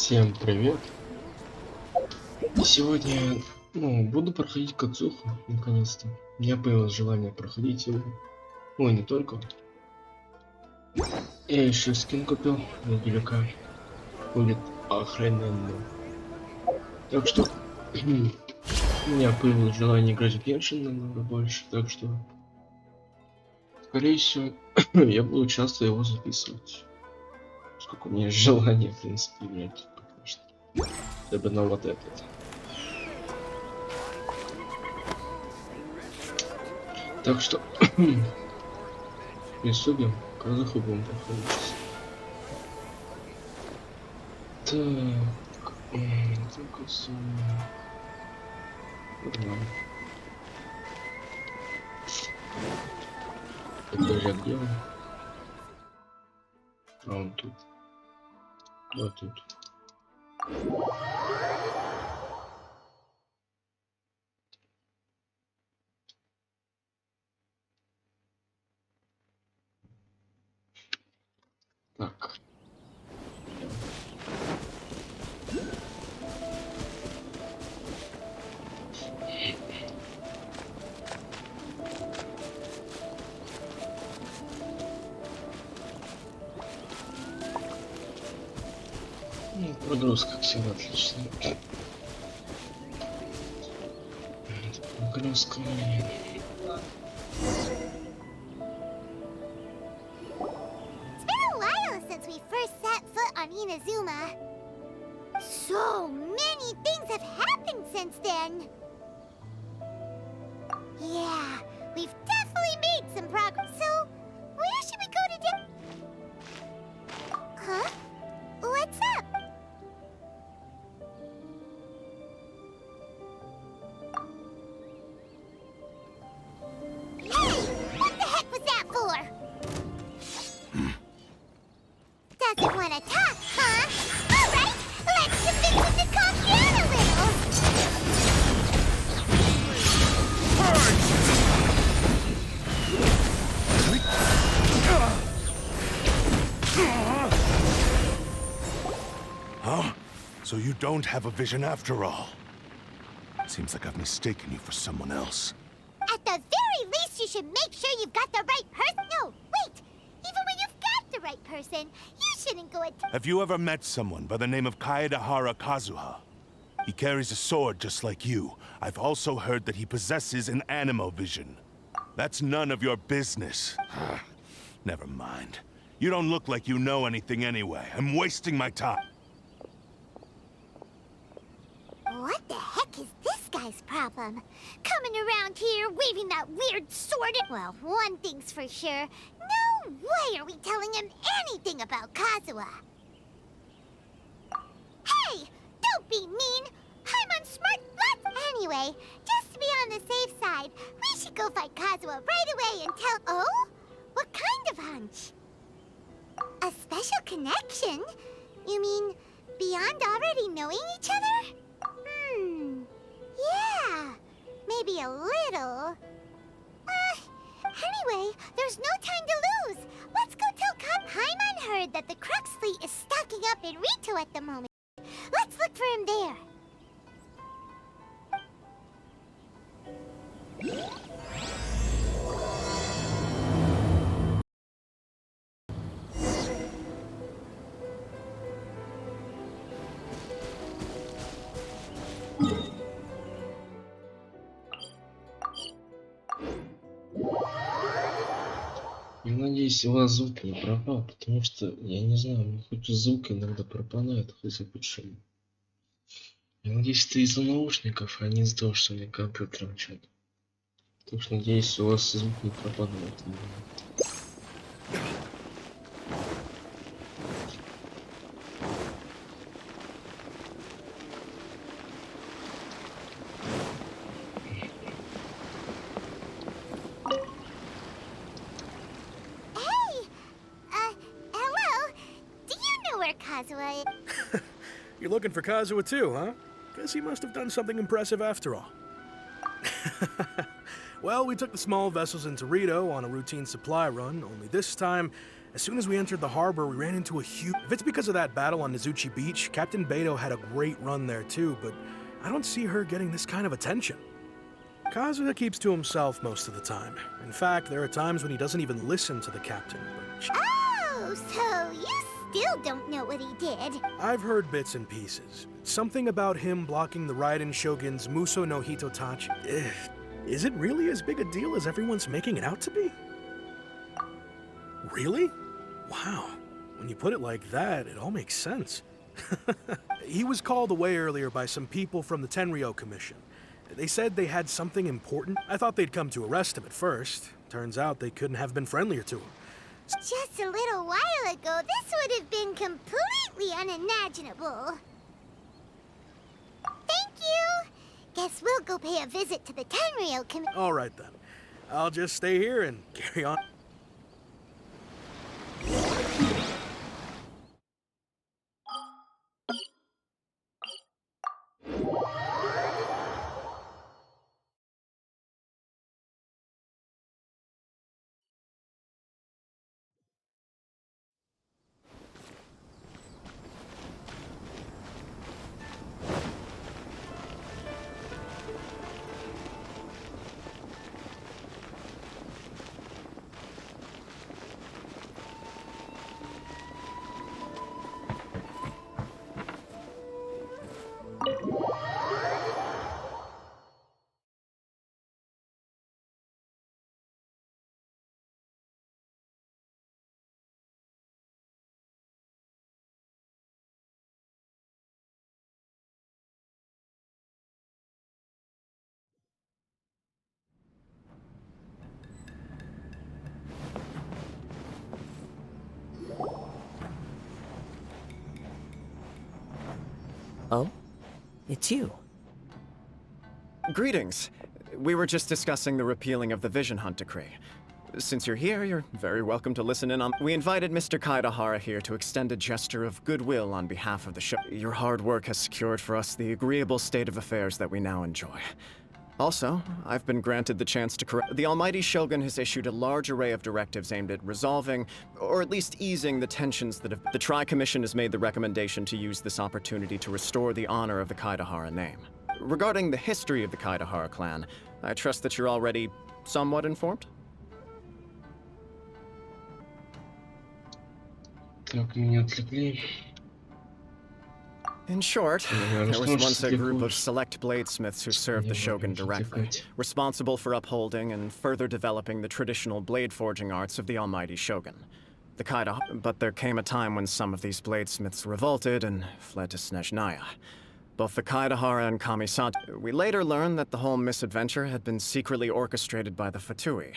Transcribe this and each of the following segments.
Всем привет! Сегодня, буду проходить кадзуху, наконец-то. У меня появилось желание проходить его. Ой, не только. Я еще скин купил на Гелюка. Будет охрененно. Так что, у меня появилось желание играть в Genshin намного больше, так что, скорее всего, я буду часто его записывать. Сколько у меня есть желания, в принципе, играть. Особенно вот этот. Так что приступим к будем проходить. Так, только нормально. Это где он? А он тут. Вот тут. Так. Прогрузка, как всегда, отличная. Прогрузка. So many things have happened since then. Yeah, we've definitely made some progress. So, where should we go today? Huh? What's up? Hey, what the heck was that for? Doesn't want to talk, huh? All right. Let's convince him to calm down a little! Huh? So you don't have a vision after all? Seems like I've mistaken you for someone else. At the very least, you should make sure you've got the right person. No, wait! Even when you've got the right person, you shouldn't go Have you ever met someone by the name of Kaeдэhara Kazuha? He carries a sword just like you. I've also heard that he possesses an animal vision. That's none of your business. Never mind. You don't look like you know anything anyway. I'm wasting my time. What the heck is this guy's problem? Coming around here, waving that weird sword. Well, one thing's for sure. No way are we telling him anything about Kazuha. Hey! Don't be mean! I'm on smart lots anyway. Just to be on the safe side, we should go fight Kazuha right away and tell... Oh? What kind of hunch? A special connection? You mean beyond already knowing each other? Yeah, maybe a little. Anyway, there's no time to lose. Let's go tell Paimon heard that the Crux fleet is stocking up in Rito at the moment. Let's look for him there. Я надеюсь, у вас звук не пропал, потому что, я не знаю, у меня хоть звук иногда пропадает, хоть и почему. Я надеюсь, это из-за наушников, а не из-за того, что мне компьютер мчат. Так что, надеюсь, у вас звук не пропадает. You're looking for Kazuha too, huh? Guess he must have done something impressive after all. Well, we took the small vessels into Rito on a routine supply run, only this time, As soon as we entered the harbor, we ran into a huge... If it's because of that battle on Nizuchi Beach, Captain Beto had a great run there too, but I don't see her getting this kind of attention. Kazuha keeps to himself most of the time. In fact, there are times when he doesn't even listen to the captain, but... Oh, so you still don't know what he did? I've heard bits and pieces. Something about him blocking the Raiden Shogun's Muso no Hitotachi. Is it really as big a deal as everyone's making it out to be? Really? Wow. When you put it like that, it all makes sense. He was called away earlier by some people from the Tenryou Commission. They said they had something important. I thought they'd come to arrest him at first. Turns out they couldn't have been friendlier to him. Just a little while ago, this would have been completely unimaginable. Thank you! Guess we'll go pay a visit to the Tenryou Commission. All right then. I'll just stay here and carry on. Oh? It's you. Greetings. We were just discussing the repealing of the Vision Hunt Decree. Since you're here, you're very welcome to listen in on... We invited Mr. Kaidohara here to extend a gesture of goodwill on behalf of the show. Your hard work has secured for us the agreeable state of affairs that we now enjoy. Also, I've been granted the chance to correct... The Almighty Shogun has issued a large array of directives aimed at resolving, or at least easing, the tensions that have... The Tri-Commission has made the recommendation to use this opportunity to restore the honor of the Kaidohara name. Regarding the history of the Kaidohara clan, I trust that you're already somewhat informed? Так, меня отвлекли. In short, Yeah, there was once a group of course. select bladesmiths who served the Shogun directly, responsible for upholding and further developing the traditional blade forging arts of the Almighty Shogun. But there came a time when some of these bladesmiths revolted and fled to Snezhnaya. Both the Kaidohara and Kamisato. We later learned that the whole misadventure had been secretly orchestrated by the Fatui,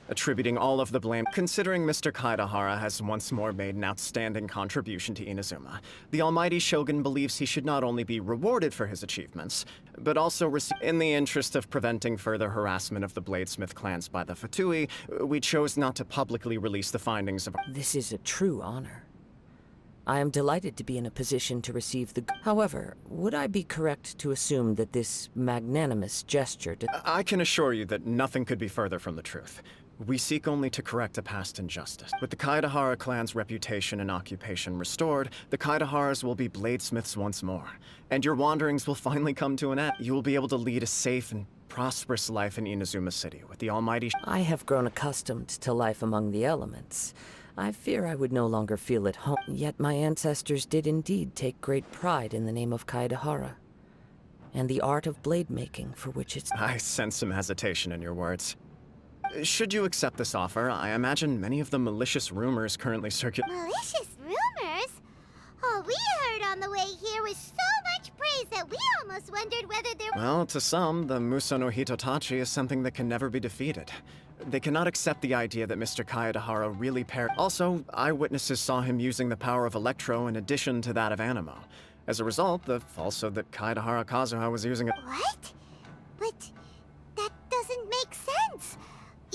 attributing all of the blame. Considering Mr. Kaidohara has once more made an outstanding contribution to Inazuma, the Almighty Shogun believes he should not only be rewarded for his achievements, but also in the interest of preventing further harassment of the bladesmith clans by the Fatui, we chose not to publicly release the findings of... This is a true honor. I am delighted to be in a position to receive the... However, would I be correct to assume that this magnanimous gesture... I can assure you that nothing could be further from the truth. We seek only to correct a past injustice. With the Kaidohara clan's reputation and occupation restored, the Kaidoharas will be bladesmiths once more. And your wanderings will finally come to an end. You will be able to lead a safe and prosperous life in Inazuma City with the Almighty... I have grown accustomed to life among the elements. I fear I would no longer feel at home. Yet my ancestors did indeed take great pride in the name of Kaidohara, and the art of blade making for which it's... I sense some hesitation in your words. Should you accept this offer, I imagine many of the malicious rumors currently circulate... Malicious rumors? All we heard on the way here was so much praise that we almost wondered whether there... Well, to some, the Muso no Hitotachi is something that can never be defeated. They cannot accept the idea that Mr. Kaidohara really Also, eyewitnesses saw him using the power of Electro in addition to that of Animo. As a result, also that Kaidohara Kazuha was using it... What? But that doesn't make sense.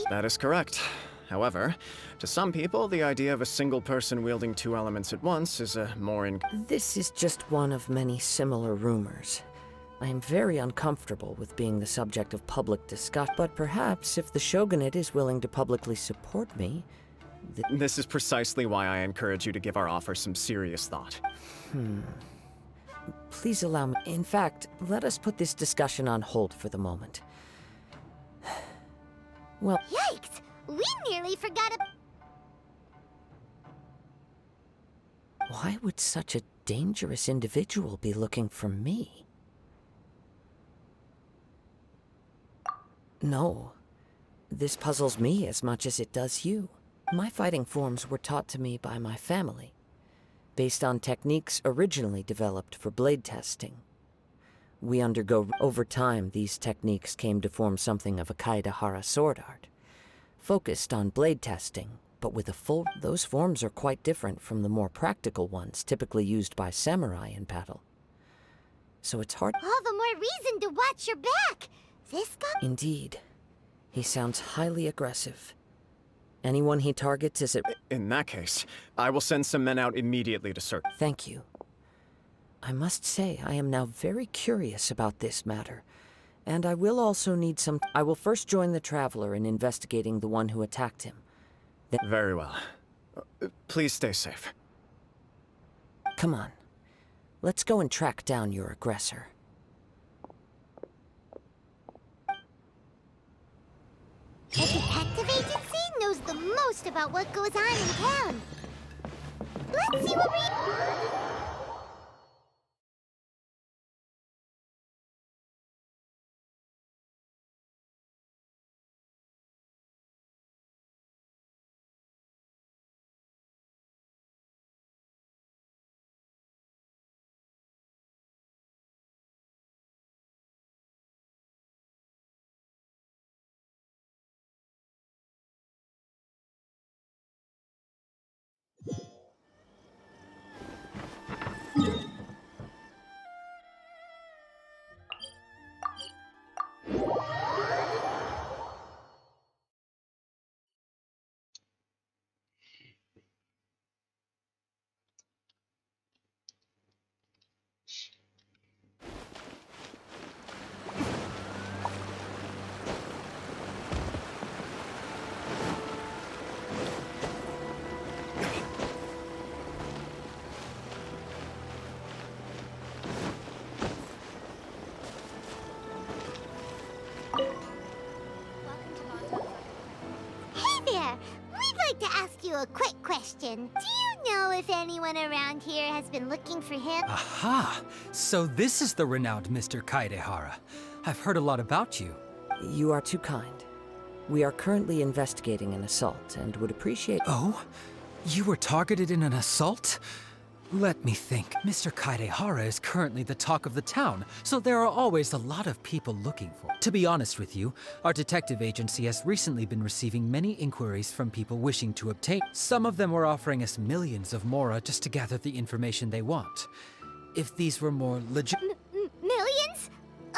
That is correct. However, to some people, the idea of a single person wielding two elements at once is a more This is just one of many similar rumors. I am very uncomfortable with being the subject of public discussion, but perhaps if the Shogunate is willing to publicly support me, This is precisely why I encourage you to give our offer some serious thought. Please allow me. In fact, let us put this discussion on hold for the moment. Well, Yikes! We nearly forgot why would such a dangerous individual be looking for me? No. This puzzles me as much as it does you. My fighting forms were taught to me by my family, based on techniques originally developed for blade testing. Over time, these techniques came to form something of a kaide'hara sword art, focused on blade testing, but with a full... Those forms are quite different from the more practical ones typically used by samurai in battle. So it's hard... all the more reason to watch your back! This guy... Indeed. He sounds highly aggressive. Anyone he targets is at... In that case, I will send some men out immediately to search. Thank you. I must say, I am now very curious about this matter, and I will also need some... I will first join the Traveler in investigating the one who attacked him. Very well. Please stay safe. Come on. Let's go and track down your aggressor. The detective agency knows the most about what goes on in town. Let's see what we... A quick question. Do you know if anyone around here has been looking for him? Aha! So this is the renowned Mr. Kaedehara. I've heard a lot about you. You are too kind. We are currently investigating an assault and would appreciate... Oh? You were targeted in an assault? Let me think. Mr. Kaedehara is currently the talk of the town, so there are always a lot of people looking for. To be honest with you, our detective agency has recently been receiving many inquiries from people wishing to obtain. Some of them were offering us millions of mora just to gather the information they want. If these were more legit... Millions?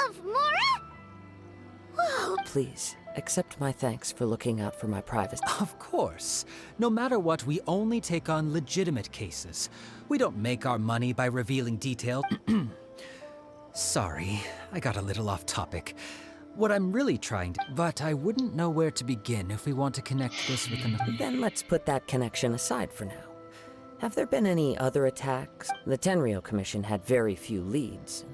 Of mora? Whoa! Please, accept my thanks for looking out for my privacy. Of course. No matter what, we only take on legitimate cases. We don't make our money by revealing details. Sorry, I got a little off topic. What I'm really trying to... But I wouldn't know where to begin if we want to connect this with an... Then let's put that connection aside for now. Have there been any other attacks? The Tenryou Commission had very few leads.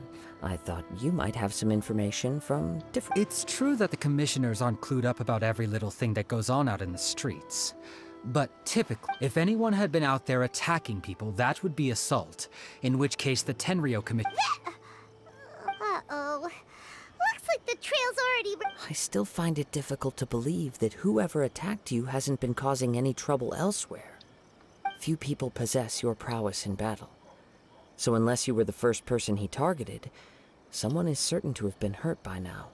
I thought you might have some information from different... It's true that the commissioners aren't clued up about every little thing that goes on out in the streets. But typically, if anyone had been out there attacking people, that would be assault, in which case the Tenryou Commission... Uh-oh. Looks like the trail's already... I still find it difficult to believe that whoever attacked you hasn't been causing any trouble elsewhere. Few people possess your prowess in battle. So unless you were the first person he targeted, someone is certain to have been hurt by now.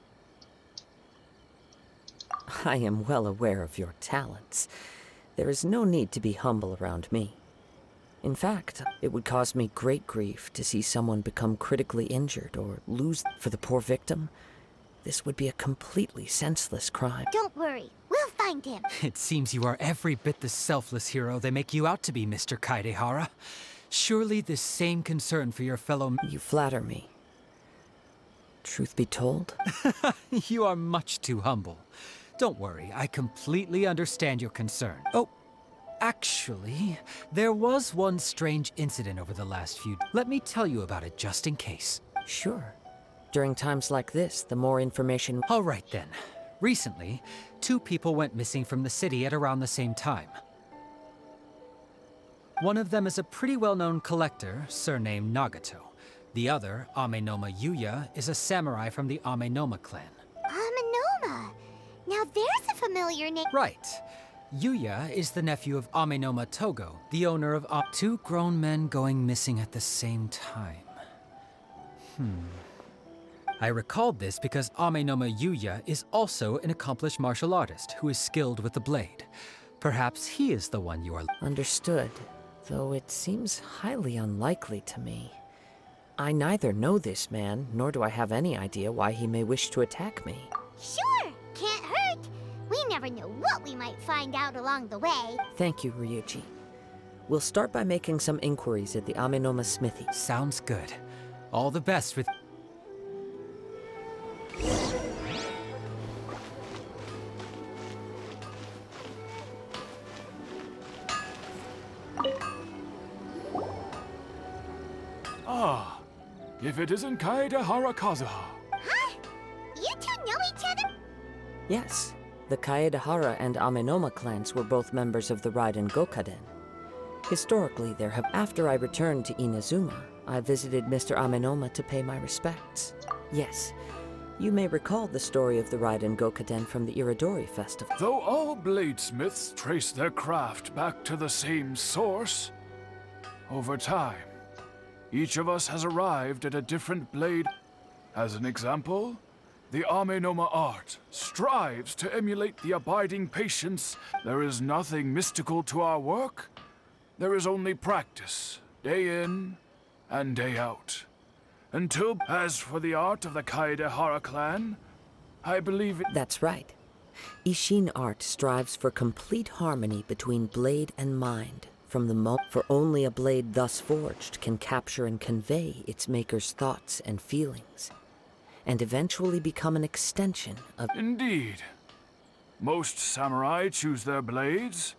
I am well aware of your talents. There is no need to be humble around me. In fact, it would cause me great grief to see someone become critically injured or lose. For the poor victim, this would be a completely senseless crime. Don't worry, we'll find him. It seems you are every bit the selfless hero they make you out to be, Mr. Kaedehara. Surely this same concern for your fellow... You flatter me. Truth be told? You are much too humble. Don't worry, I completely understand your concern. Oh, Actually, there was one strange incident over the last few. Let me tell you about it just in case. Sure. During times like this, the more information... All right then. Recently, 2 people went missing from the city at around the same time. One of them is a pretty well-known collector, surnamed Nagato. The other, Amenoma Yuya, is a samurai from the Amenoma clan. Amenoma. Now there's a familiar name. Right. Yuya is the nephew of Amenoma Togo, the owner of 2 grown men going missing at the same time. I recalled this because Amenoma Yuya is also an accomplished martial artist who is skilled with the blade. Perhaps he is the one you are... Understood, though it seems highly unlikely to me. I neither know this man, nor do I have any idea why he may wish to attack me. Sure, can't hurt. We never know what we might find out along the way. Thank you, Ryuji. We'll start by making some inquiries at the Amenoma smithy. Sounds good. All the best with... Ah, if it isn't Kaedehara Kazuha. Huh? You two know each other? Yes, the Kaedehara and Amenoma clans were both members of the Raiden Gokaden. Historically, there have... After I returned to Inazuma, I visited Mr. Amenoma to pay my respects. Yes, you may recall the story of the Raiden Gokaden from the Iridori Festival. Though all bladesmiths trace their craft back to the same source, over time, each of us has arrived at a different blade. As an example, the Amenoma art strives to emulate the abiding patience. There is nothing mystical to our work. There is only practice, day in and day out. Until, as for the art of the Kaedehara clan, I believe it... That's right. Ishin art strives for complete harmony between blade and mind. From the for only a blade thus forged can capture and convey its maker's thoughts and feelings, and eventually become an extension of... Indeed. Most samurai choose their blades,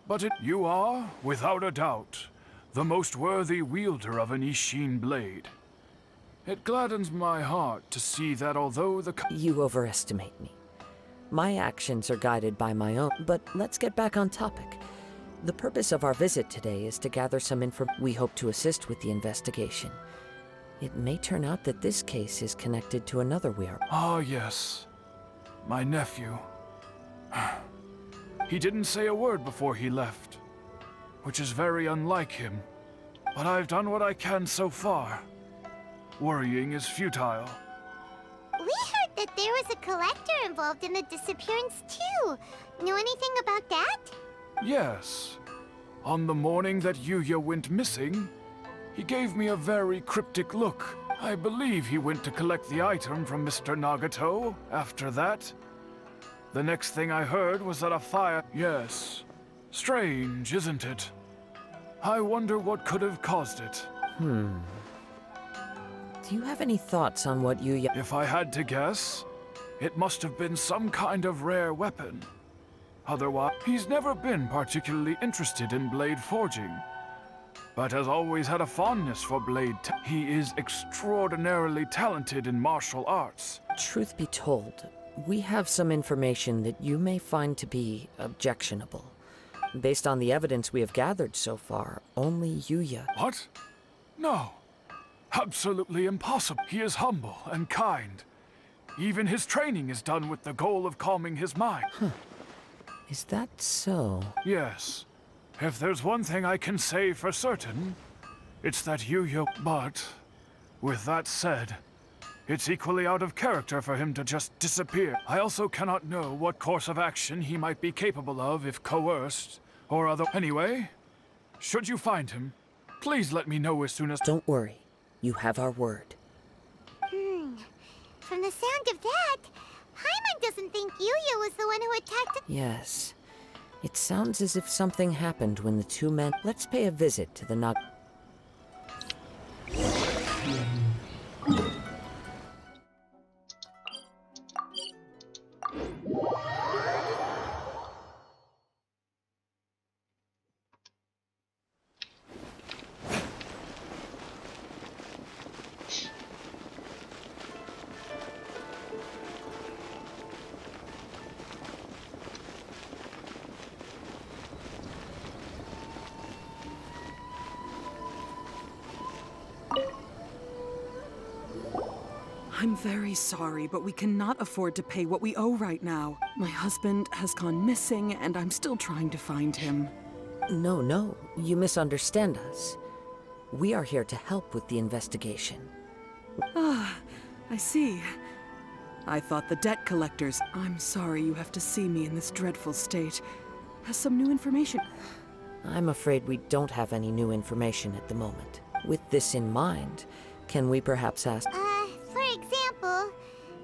but you are, without a doubt, the most worthy wielder of an Ishin blade. It gladdens my heart to see that although the... You overestimate me. My actions are guided by my own, but let's get back on topic. The purpose of our visit today is to gather some information. We hope to assist with the investigation. It may turn out that this case is connected to another we are... Ah, yes. My nephew. He didn't say a word before he left, which is very unlike him. But I've done what I can so far. Worrying is futile. We heard that there was a collector involved in the disappearance too. Know anything about that? Yes. On the morning that Yuya went missing, he gave me a very cryptic look. I believe he went to collect the item from Mr. Nagato after that. The next thing I heard was that a fire... Yes. Strange, isn't it? I wonder what could have caused it. Do you have any thoughts on what Yuya... If I had to guess, it must have been some kind of rare weapon. Otherwise, he's never been particularly interested in blade forging, but has always had a fondness for he is extraordinarily talented in martial arts. Truth be told, we have some information that you may find to be objectionable. Based on the evidence we have gathered so far, only Yuya... What? No. Absolutely impossible. He is humble and kind. Even his training is done with the goal of calming his mind. Is that so? Yes. If there's one thing I can say for certain, it's that Yuya... But, with that said, it's equally out of character for him to just disappear. I also cannot know what course of action he might be capable of if coerced, or other... Anyway, should you find him, please let me know as soon as... Don't worry. You have our word. From the sound of that, Paimon doesn't think Yuya was the one who attacked... Yes. It sounds as if something happened when the two men... Let's pay a visit to the Nag... I'm very sorry, but we cannot afford to pay what we owe right now. My husband has gone missing, and I'm still trying to find him. No, you misunderstand us. We are here to help with the investigation. Ah, I see. I thought the debt collectors, I'm sorry you have to see me in this dreadful state, has some new information. I'm afraid we don't have any new information at the moment. With this in mind, can we perhaps ask... For example,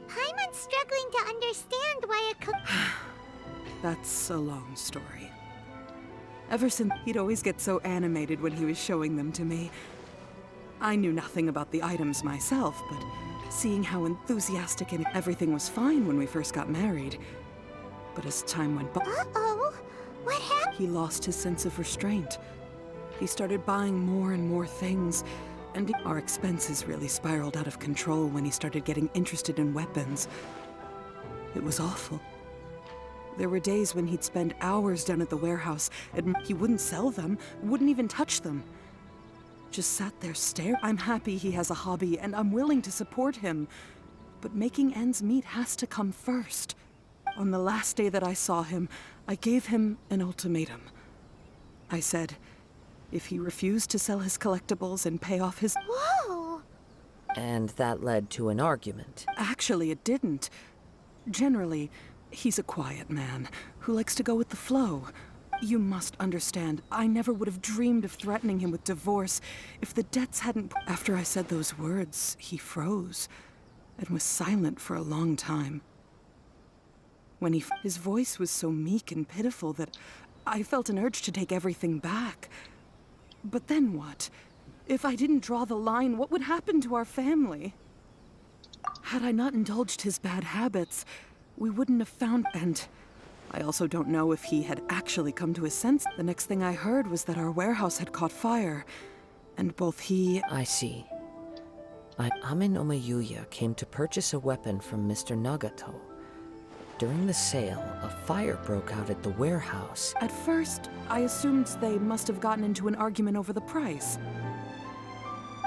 Paimon's struggling to understand why a That's a long story. Ever since, he'd always get so animated when he was showing them to me. I knew nothing about the items myself, but seeing how enthusiastic and everything was fine when we first got married. But as time went by... Uh-oh! What happened? He lost his sense of restraint. He started buying more and more things, and our expenses really spiraled out of control when he started getting interested in weapons. It was awful. There were days when he'd spend hours down at the warehouse, and he wouldn't sell them, wouldn't even touch them. Just sat there staring. I'm happy he has a hobby, and I'm willing to support him. But making ends meet has to come first. On the last day that I saw him, I gave him an ultimatum. I said, if he refused to sell his collectibles and pay off his... Whoa! And that led to an argument. Actually, it didn't. Generally, he's a quiet man who likes to go with the flow. You must understand, I never would have dreamed of threatening him with divorce if the debts hadn't... After I said those words, he froze and was silent for a long time. When his voice was so meek and pitiful that I felt an urge to take everything back. But then what? If I didn't draw the line, what would happen to our family? Had I not indulged his bad habits, we wouldn't have found... And I also don't know if he had actually come to his senses. The next thing I heard was that our warehouse had caught fire, and both he... I see. Ame no Mayuya came to purchase a weapon from Mr. Nagato. During the sale, a fire broke out at the warehouse. At first, I assumed they must have gotten into an argument over the price.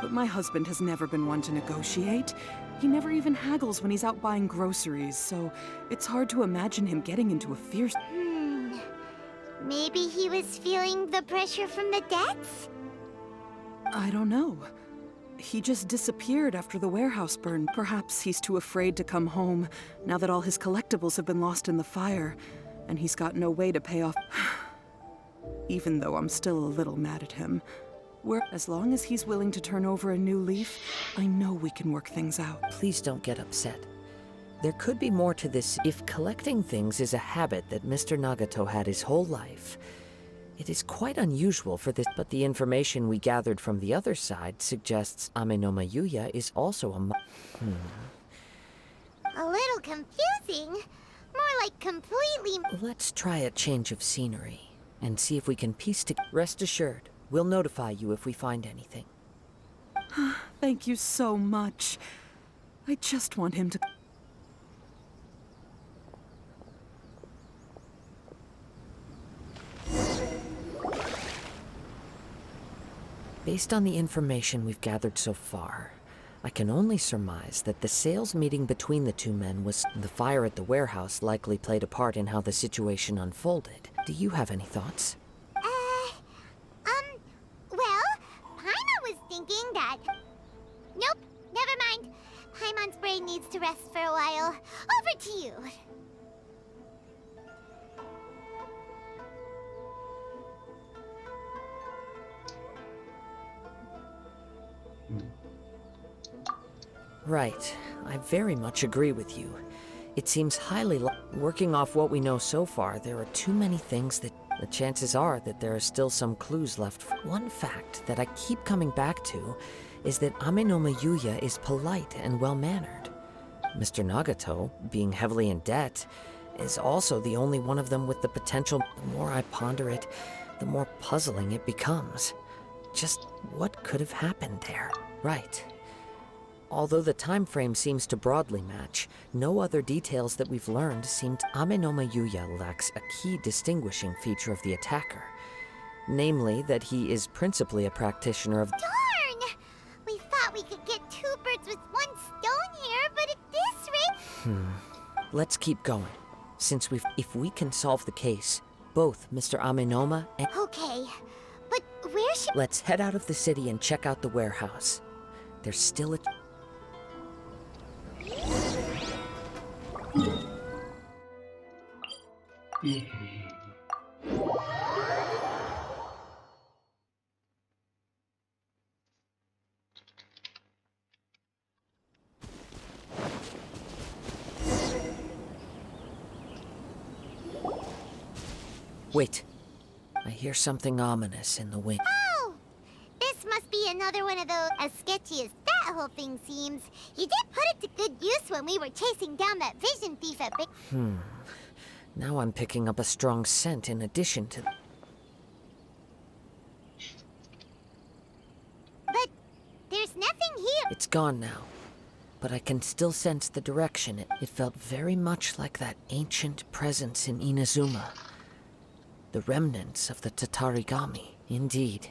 But my husband has never been one to negotiate. He never even haggles when he's out buying groceries, so it's hard to imagine him getting into a fierce... Maybe he was feeling the pressure from the debts? I don't know. He just disappeared after the warehouse burned. Perhaps he's too afraid to come home, now that all his collectibles have been lost in the fire, and he's got no way to pay off... Even though I'm still a little mad at him. As long as he's willing to turn over a new leaf, I know we can work things out. Please don't get upset. There could be more to this. If collecting things is a habit that Mr. Nagato had his whole life, it is quite unusual for this, but the information we gathered from the other side suggests Ame no Mayuya is also a A little confusing. More like completely... Let's try a change of scenery and see if we can piece together. Rest assured, we'll notify you if we find anything. Thank you so much. I just want him to... Based on the information we've gathered so far, I can only surmise that the sales meeting between the two men was... The fire at the warehouse likely played a part in how the situation unfolded. Do you have any thoughts? Well, Paimon was thinking that... Nope, never mind. Paimon's brain needs to rest for a while. Over to you. Right. I very much agree with you. It seems highly working off what we know so far, there are too many things that... The chances are that there are still some clues left. One fact that I keep coming back to is that Ame no Mayuya is polite and well-mannered. Mr. Nagato, being heavily in debt, is also the only one of them with the potential. The more I ponder it, the more puzzling it becomes. Just what could have happened there? Right. Although the time frame seems to broadly match, no other details that we've learned seem to... Ame no Mayuya lacks a key distinguishing feature of the attacker. Namely, that he is principally a practitioner of... Darn! We thought we could get two birds with one stone here, but Let's keep going. If we can solve the case, both Mr. Amenoma and... Okay, but where should... Let's head out of the city and check out the warehouse. There's still a... Wait. I hear something ominous in the wind. Oh! This must be another one of those, as sketchy as that whole thing seems. You did put it to good use when we were chasing down that vision thief at Big... Now I'm picking up a strong scent in addition to... But there's nothing here. It's gone now, but I can still sense the direction. It felt very much like that ancient presence in Inazuma. The remnants of the Tatarigami, indeed.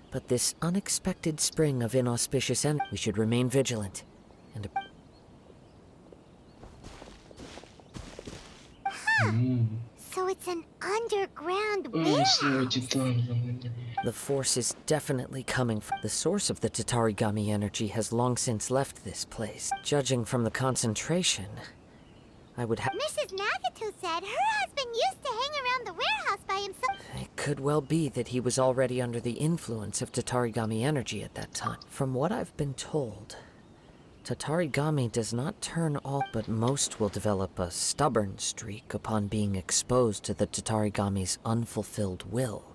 But this unexpected spring of inauspicious energy, we should remain vigilant. And... So it's an underground Ой, warehouse. снова титан. The force is definitely coming from... The source of the Tatarigami energy has long since left this place. Judging from the concentration, I would have... Mrs. Nagato said her husband used to hang around the warehouse by himself. It could well be that he was already under the influence of Tatarigami energy at that time. From what I've been told, Tatarigami does not turn all, but most will develop a stubborn streak upon being exposed to the Tatarigami's unfulfilled will.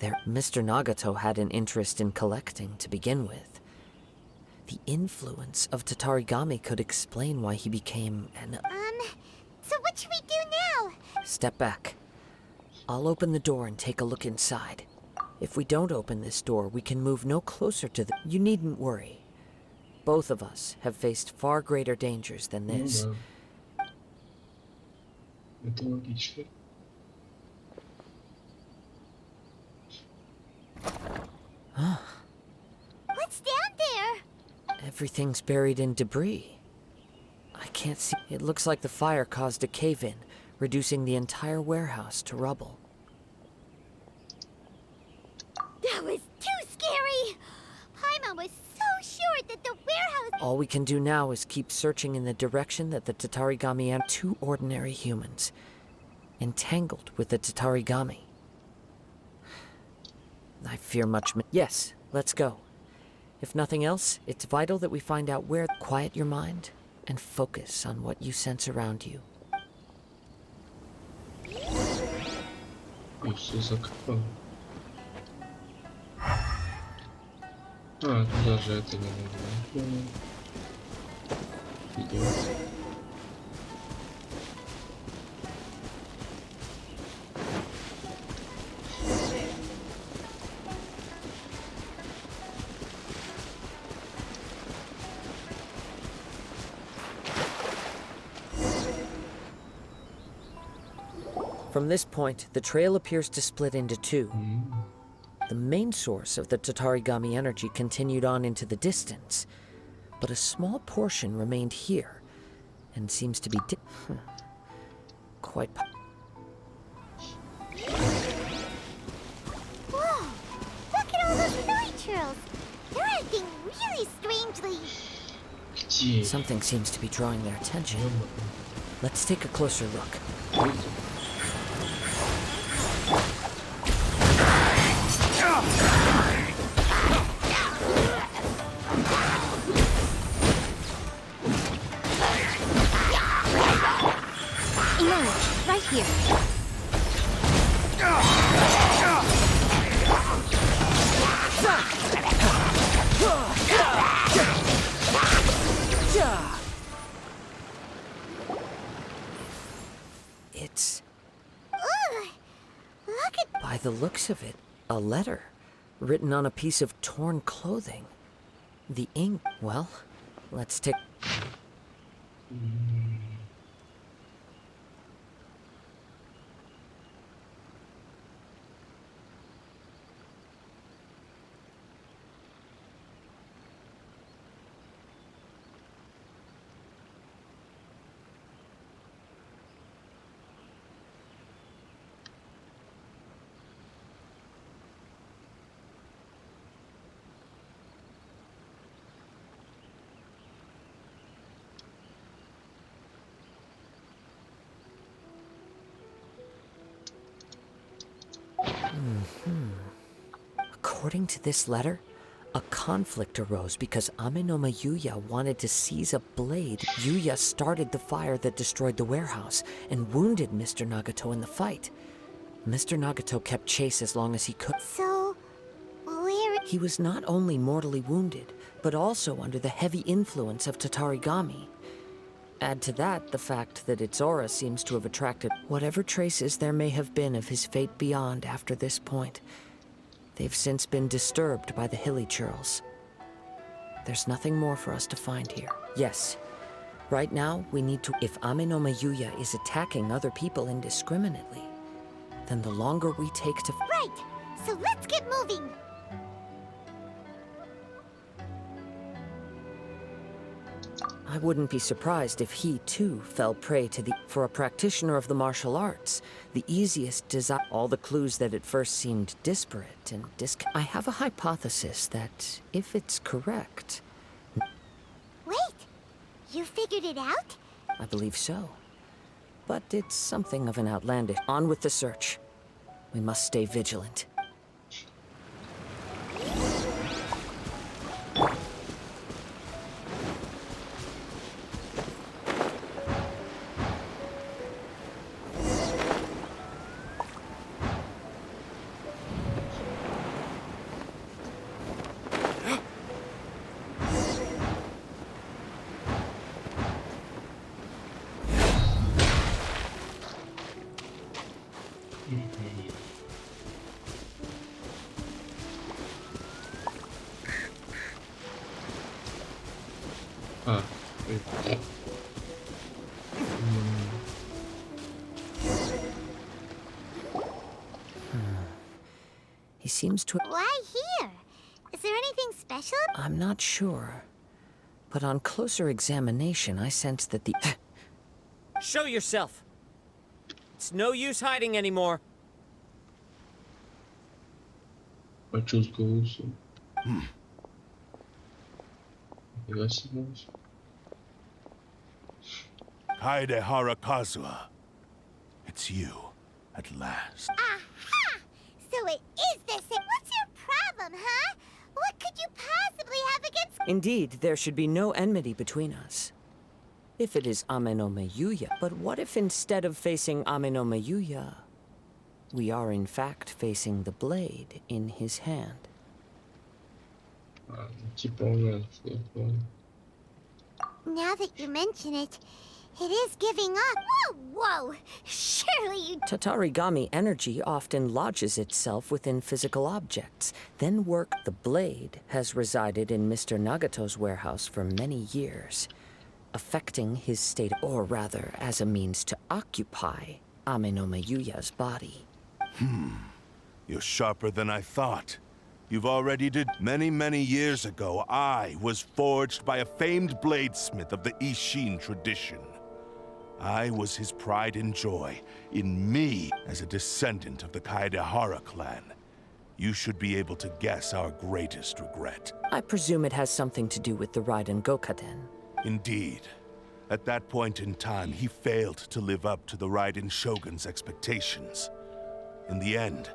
Mr. Nagato had an interest in collecting to begin with. The influence of Tatarigami could explain why he became an... So what should we do now? Step back. I'll open the door and take a look inside. If we don't open this door, we can move no closer to the... You needn't worry. Both of us have faced far greater dangers than this. Это логично. What's down there? Everything's buried in debris. I can't see... It looks like the fire caused a cave-in, reducing the entire warehouse to rubble. That was too scary! Paimon was so sure that the warehouse... All we can do now is keep searching in the direction that the Tatarigami and two ordinary humans, entangled with the Tatarigami. I fear much... Yes, let's go. If nothing else, it's vital that we find out where... Quiet your mind and focus on what you sense around you. И все закопал. Туда же это не надо. Идем. From this point, the trail appears to split into two. The main source of the Tatarigami energy continued on into the distance, but a small portion remained here, and seems to be quite... Whoa! Look at all those night churls! They're acting really strangely. Где? Something seems to be drawing their attention. Let's take a closer look. Emerge, right here. It's... Ugh! Look at... By the looks of it, a letter, written on a piece of torn clothing. The ink... Well, let's take... According to this letter, a conflict arose because Amenoma Yuya wanted to seize a blade. Yuya started the fire that destroyed the warehouse and wounded Mr. Nagato in the fight. Mr. Nagato kept chase as long as he could. So, where... He was not only mortally wounded, but also under the heavy influence of Tatarigami. Add to that the fact that its aura seems to have attracted whatever traces there may have been of his fate beyond after this point. They've since been disturbed by the hilly churls. There's nothing more for us to find here. Yes, right now we need to... If Amenoma Yuya is attacking other people indiscriminately, then the longer we take to... Right! So let's get moving! I wouldn't be surprised if he, too, fell prey to the... For a practitioner of the martial arts, the easiest desire... All the clues that at first seemed disparate and I have a hypothesis that, if it's correct... Wait! You figured it out? I believe so. But it's something of an outlandish... On with the search. We must stay vigilant. He seems to... Why here? Is there anything special? I'm not sure. But on closer examination, I sense that the... Show yourself! It's no use hiding anymore. Почувствовался. Я снимался. Kaide'hara Kazuha. It's you, at last. Aha! So it is the same. What's your problem, huh? What could you possibly have against... Indeed, there should be no enmity between us. If it is Amenoma Yuya. But what if instead of facing Amenoma Yuya, we are in fact facing the blade in his hand? Типа у нас, я понял. Now that you mention it, it is giving up. Whoa, whoa! Surely you... Tatarigami energy often lodges itself within physical objects, then work. The blade has resided in Mr. Nagato's warehouse for many years, affecting his state, or rather, as a means to occupy Amenoma Yuya's body. You're sharper than I thought. You've already did... Many years ago, I was forged by a famed bladesmith of the Ishin tradition. I was his pride and joy, in me as a descendant of the Kaide'hara clan. You should be able to guess our greatest regret. I presume it has something to do with the Raiden Gokaden. Indeed. At that point in time, he failed to live up to the Raiden Shogun's expectations. In the end,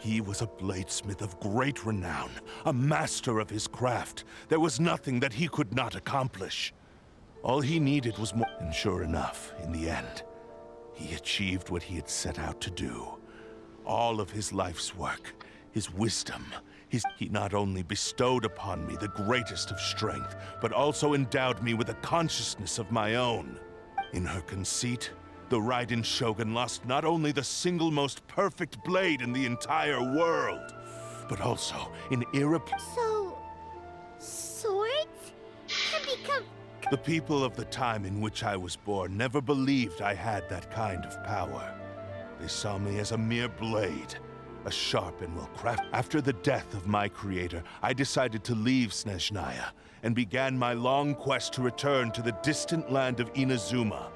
he was a bladesmith of great renown, a master of his craft. There was nothing that he could not accomplish. All he needed was more. And sure enough, in the end, he achieved what he had set out to do. All of his life's work, his wisdom, he not only bestowed upon me the greatest of strength, but also endowed me with a consciousness of my own. In her conceit, the Raiden Shogun lost not only the single most perfect blade in the entire world, but also an So... swords can become... The people of the time in which I was born never believed I had that kind of power. They saw me as a mere blade, a sharp and well-crafted. After the death of my creator, I decided to leave Snezhnaya and began my long quest to return to the distant land of Inazuma.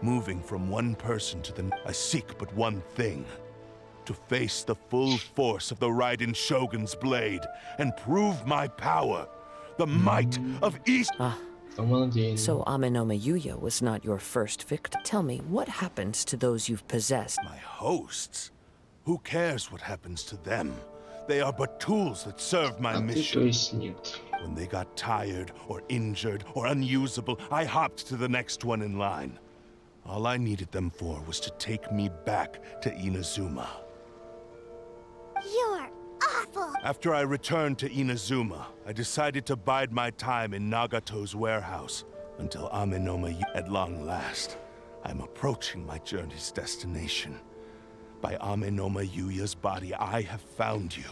Moving from one person to the next, I seek but one thing: to face the full force of the Raiden Shogun's blade and prove my power, the might of East. So Amenoma Yuya was not your first victim. Tell me, what happens to those you've possessed? My hosts? Who cares what happens to them? They are but tools that serve my А ты, то mission. есть, нет. When they got tired, or injured, or unusable, I hopped to the next one in line. All I needed them for was to take me back to Inazuma. You're awful. After I returned to Inazuma, I decided to bide my time in Nagato's warehouse until Amenoma at long last. I'm approaching my journey's destination. By Amenoma Yuya's body, I have found you.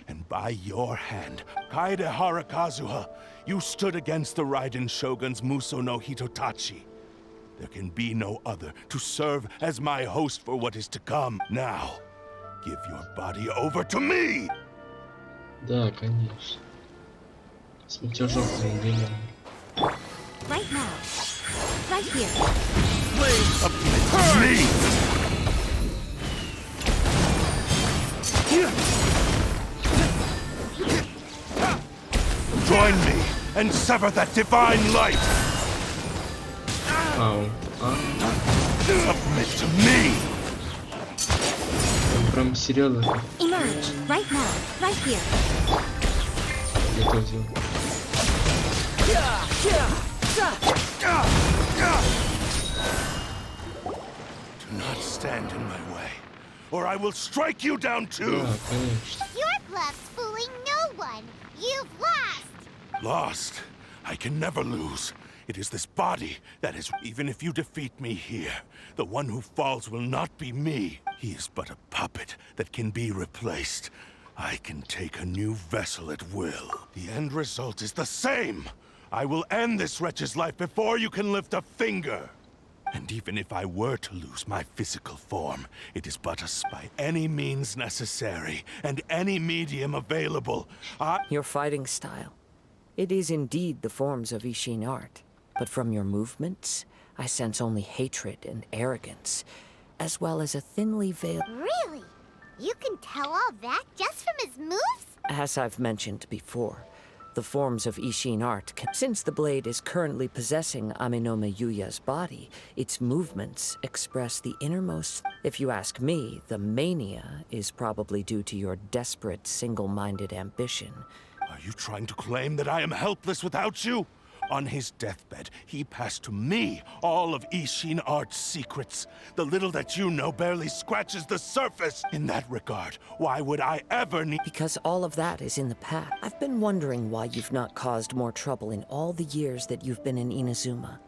And by your hand, Kaedehara Kazuha, you stood against the Raiden Shogun's Muso no Hitotachi. There can be no other to serve as my host for what is to come. Now, give your body over to me! Да, конечно. С мятежом демона. Right now. Right here. Submit to me! Join me and sever that divine light! Ау. Submit to me! Он прям серьезно Emerge. Right now. Right here. это делал. Do not stand in my way, or I will strike you down too! Да, конечно. Your bluff's fooling no one. You've lost. Lost. I can never lose. It is this body that is... Even if you defeat me here, the one who falls will not be me. He is but a puppet that can be replaced. I can take a new vessel at will. The end result is the same. I will end this wretch's life before you can lift a finger. And even if I were to lose my physical form, it is but by any means necessary and any medium available. Your fighting style. It is indeed the forms of Ishin art, but from your movements, I sense only hatred and arrogance, as well as a thinly veiled... Really? You can tell all that just from his moves? As I've mentioned before, the forms of Ishin art since the blade is currently possessing Amenoma Yuya's body, its movements express the innermost... If you ask me, the mania is probably due to your desperate, single-minded ambition. Are you trying to claim that I am helpless without you? On his deathbed, he passed to me all of Ishin Art's secrets. The little that you know barely scratches the surface. In that regard, why would I ever need... Because all of that is in the past. I've been wondering why you've not caused more trouble in all the years that you've been in Inazuma.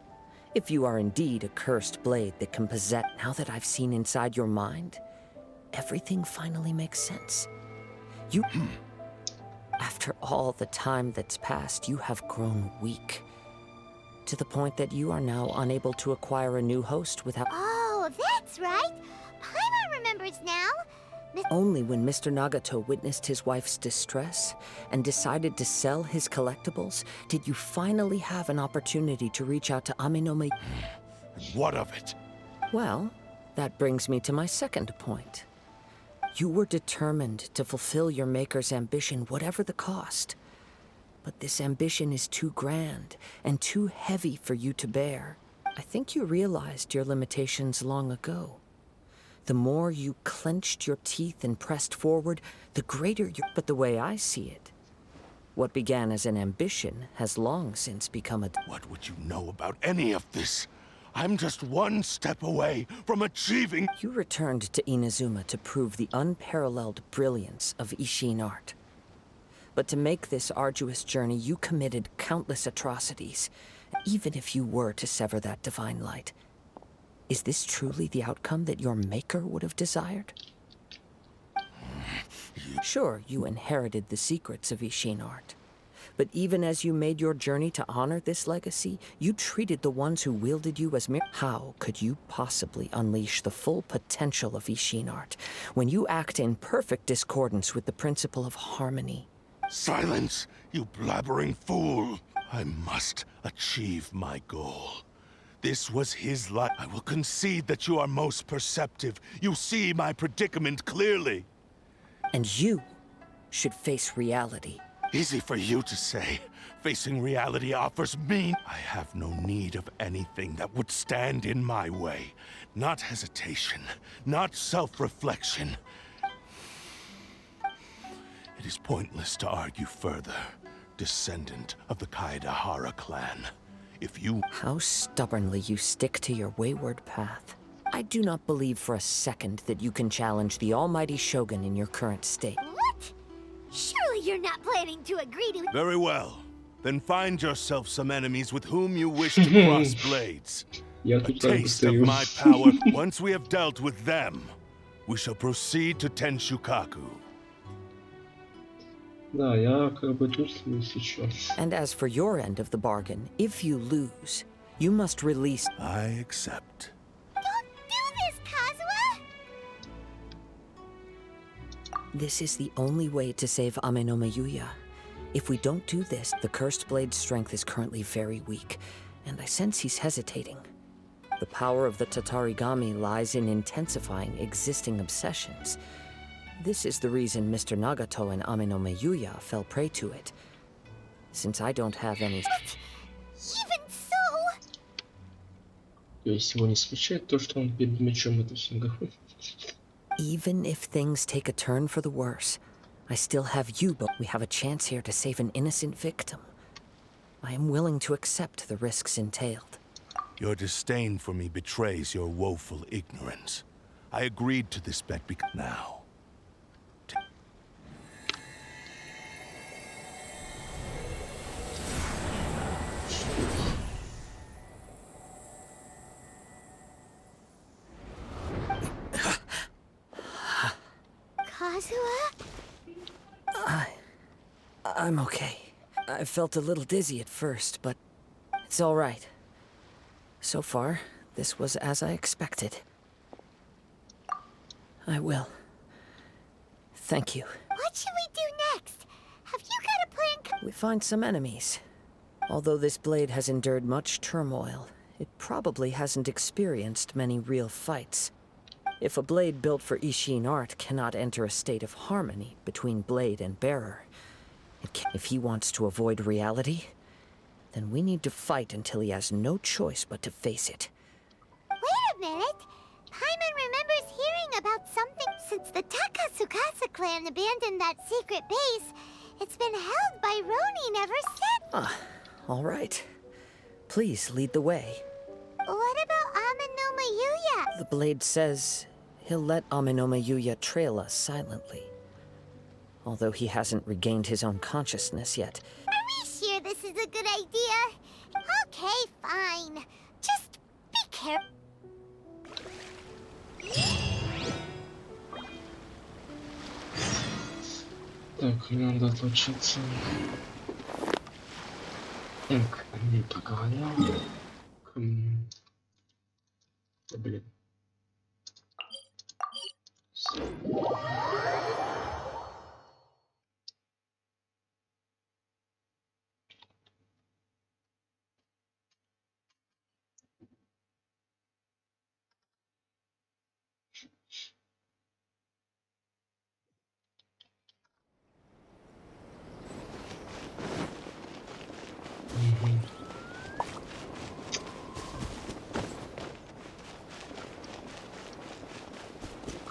If you are indeed a cursed blade that can possess... Now that I've seen inside your mind, everything finally makes sense. You... After all the time that's passed, you have grown weak. To the point that you are now unable to acquire a new host without... Oh, that's right. Paimon remembers now. Only when Mr. Nagato witnessed his wife's distress and decided to sell his collectibles did you finally have an opportunity to reach out to Amenoma... What of it? Well, that brings me to my second point. You were determined to fulfill your maker's ambition, whatever the cost. But this ambition is too grand and too heavy for you to bear. I think you realized your limitations long ago. The more you clenched your teeth and pressed forward, the greater your... But the way I see it, what began as an ambition has long since become a... What would you know about any of this? I'm just one step away from achieving... You returned to Inazuma to prove the unparalleled brilliance of Ishin art. But to make this arduous journey, you committed countless atrocities, even if you were to sever that divine light. Is this truly the outcome that your maker would have desired? Sure, you inherited the secrets of Ishin art. But even as you made your journey to honor this legacy, you treated the ones who wielded you as mere... How could you possibly unleash the full potential of Ishin art when you act in perfect discordance with the principle of harmony? Silence, you blabbering fool! I must achieve my goal. This was his life. I will concede that you are most perceptive. You see my predicament clearly. And you should face reality. Easy for you to say. Facing reality offers me... I have no need of anything that would stand in my way. Not hesitation, not self-reflection. It is pointless to argue further, descendant of the Kaidohara clan. If you... How stubbornly you stick to your wayward path. I do not believe for a second that you can challenge the almighty Shogun in your current state. What? Surely you're not planning to agree to... Very well. Then find yourself some enemies with whom you wish to cross blades. Я A тут там taste of постою. my power. Once we have dealt with them, we shall proceed to Tenshukaku. Да, я как бы тут сейчас. And as for your end of the bargain, if you lose, you must release... I accept. Don't do this, Kazuha! This is the only way to save Ame no Mayuya. If we don't do this, the Cursed Blade's strength is currently very weak, and I sense he's hesitating. The power of the Tatarigami lies in intensifying existing obsessions. This is the reason Mr. Nagato and Ame no Mayuya fell prey to it. Since I don't have any... Even so... То есть его не смущает то, что он перед мечом это все говорит. Even if things take a turn for the worse, I still have you, but we have a chance here to save an innocent victim. I am willing to accept the risks entailed. Your disdain for me betrays your woeful ignorance. I agreed to this bet because now. Kazuha? I'm okay. I felt a little dizzy at first, but it's all right. So far, this was as I expected. I will. Thank you. What should we do next? Have you got a plan? We find some enemies. Although this blade has endured much turmoil, it probably hasn't experienced many real fights. If a blade built for Ishin art cannot enter a state of harmony between blade and bearer, if he wants to avoid reality, then we need to fight until he has no choice but to face it. Wait a minute! Paimon remembers hearing about something. Since the Takasukasa clan abandoned that secret base, it's been held by Ronin ever since. All right. Please lead the way. What about Ame no Mayuya? The blade says he'll let Ame no Mayuya trail us silently. Although he hasn't regained his own consciousness yet. Are we sure this is a good idea? Okay, fine. Just be careful. Так, надо отлучиться. Так, не поговорил. Да, блин.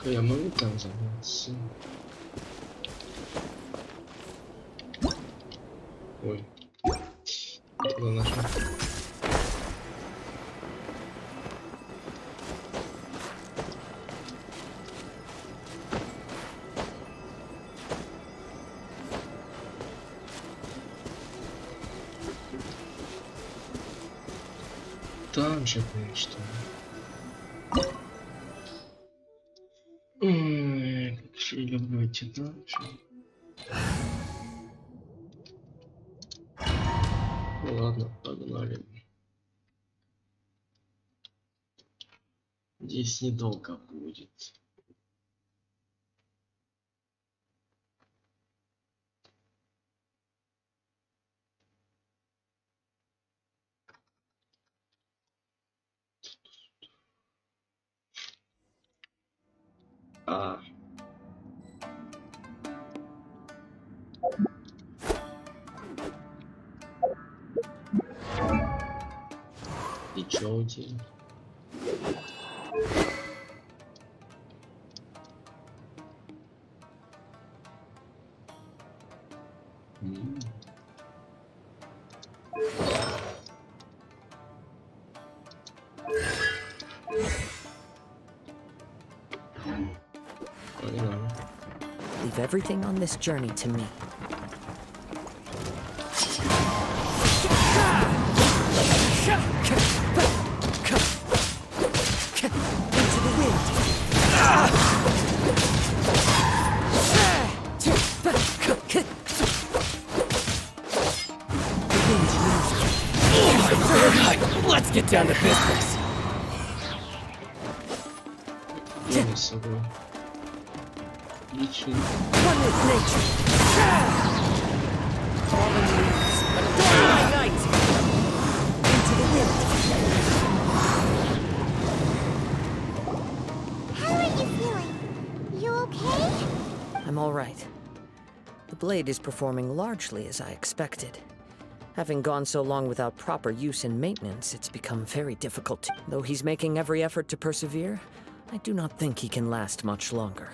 Я могу там заняться. Ой. Туда нажал. Там же что. Как же я люблю эти данжи. Ну ладно, погнали. Здесь недолго будет. И чё у тебя? leave everything on this journey to me. Into the wind. Let's get down to business. Я с собой. Отлично. One with nature. Fallen leaves, adorn my night. Into the wind. How are you feeling? You okay? I'm all right. The blade is performing largely as I expected. Having gone so long without proper use and maintenance, it's become very difficult to... Though he's making every effort to persevere, I do not think he can last much longer.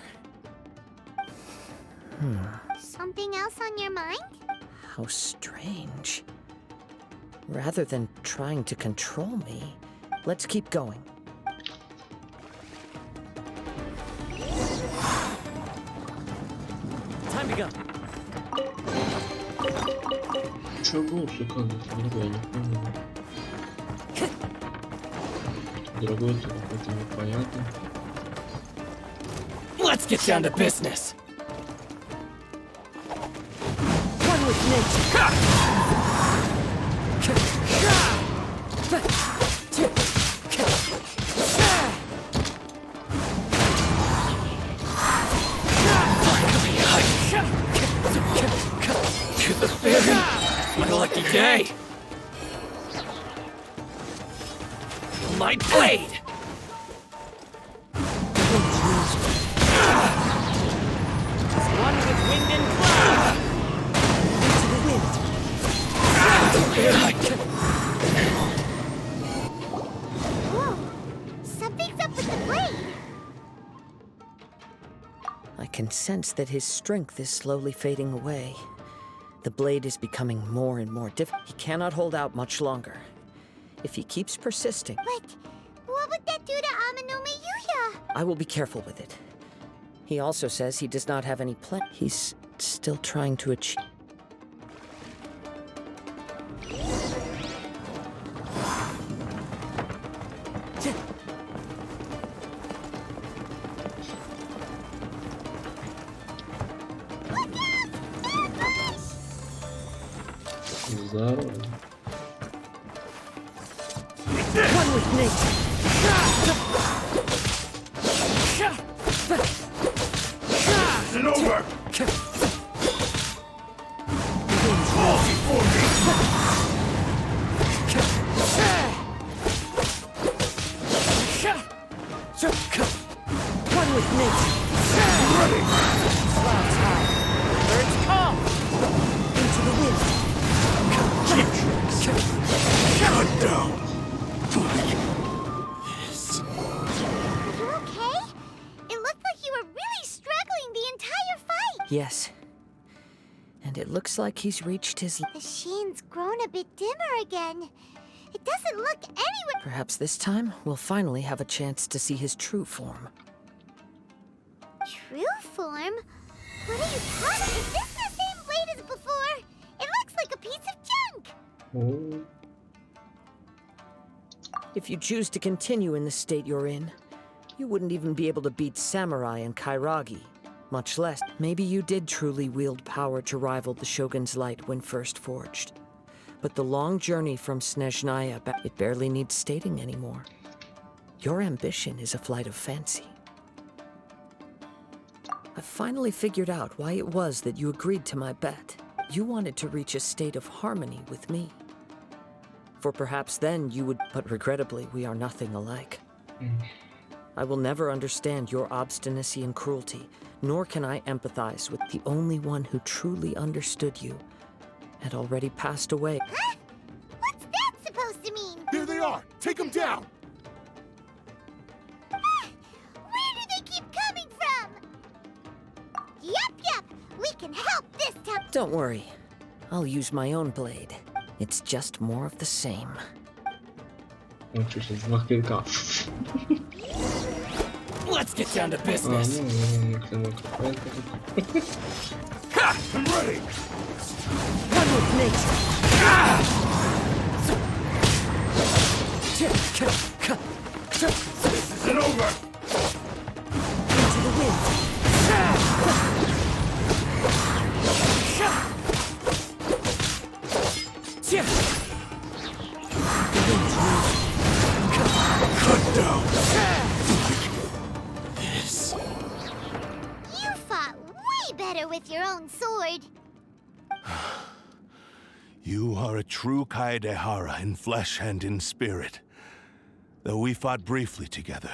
Something else on your mind? How strange. Rather than trying to control me, let's keep going. Time to go. Чего шикарно, дорогой, я не понял. Дорогой, это какой-то непонятно. Let's get down to business. One with nature. To the ferry. My lucky day. My blade. One with wind and cloud. Into the wind. Whoa! Something's up with the blade! I can sense that his strength is slowly fading away. The blade is becoming more and more difficult. He cannot hold out much longer. If he keeps persisting, But what would that do to Amano Miyuya? I will be careful with it. He also says he does not have any plan. He's still trying to achieve. Здорово. One with nature. Isn't over! One with nature. Clouds high. Birds calm. Into the wind. Cut down! Are you okay? It looked like you were really struggling the entire fight! Yes. And it looks like he's reached his... The sheen's grown a bit dimmer again. It doesn't look anywhere... Perhaps this time, we'll finally have a chance to see his true form. True form? What are you talking? Is this the same blade as before? It looks like a piece of junk! О, If you choose to continue in the state you're in, you wouldn't even be able to beat Samurai and Kairagi, much less. Maybe you did truly wield power to rival the Shogun's light when first forged. But the long journey from Snezhnaya back, it barely needs stating anymore. Your ambition is a flight of fancy. I finally figured out why it was that you agreed to my bet. You wanted to reach a state of harmony with me. For perhaps then you would, but regrettably we are nothing alike. I will never understand your obstinacy and cruelty, nor can I empathize with the only one who truly understood you, had already passed away. Huh? What's that supposed to mean? There they are! Take them down! Where do they keep coming from? Yup, we can help this time. Don't worry, I'll use my own blade. It's just more of the same. он что, сейчас два клинка. Let's get down to А, business. ну-ка. I'm ready! One with nature. This isn't over! Into the wind. Cut down! You fought way better with your own sword. You are a true kаэдэхара in flesh and in spirit. Though we fought briefly together,